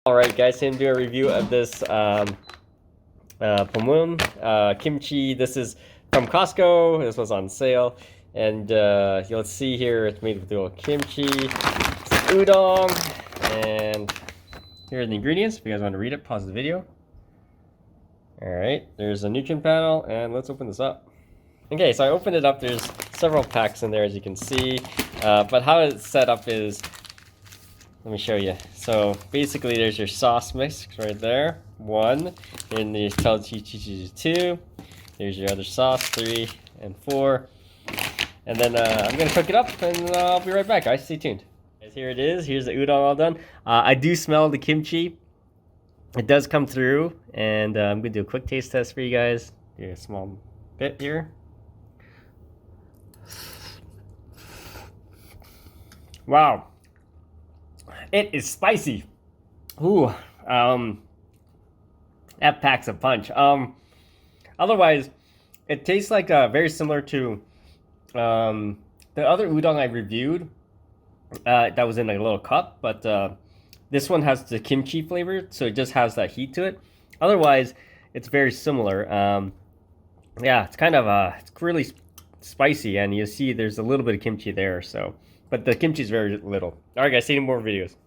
Alright guys, so I'm doing a review of this Pulmuone kimchi. This is from Costco. This was on sale. And you'll see here it's made with the little kimchi, some udon, and here are the ingredients. If you guys want to read it, pause the video. Alright, there's a nutrient panel, and let's open this up. Okay, so I opened it up. There's several packs in there, as you can see. But how it's set up is, let me show you. So basically, there's your sauce mix right there, 1. Then there's tells you 2. There's your other sauce, 3 and 4. And then I'm gonna cook it up, and I'll be right back, guys. Stay tuned. Here it is. Here's the udon all done. I do smell the kimchi. It does come through, and I'm gonna do a quick taste test for you guys. Do a small bit here. Wow. It is spicy. Ooh, that packs a punch. Otherwise, it tastes like very similar to the other udon I reviewed. That was in a little cup, but this one has the kimchi flavor, so it just has that heat to it. Otherwise, it's very similar. Yeah, it's kind of it's really spicy, and you see there's a little bit of kimchi there. So, but the kimchi is very little. All right, guys, see you in more videos.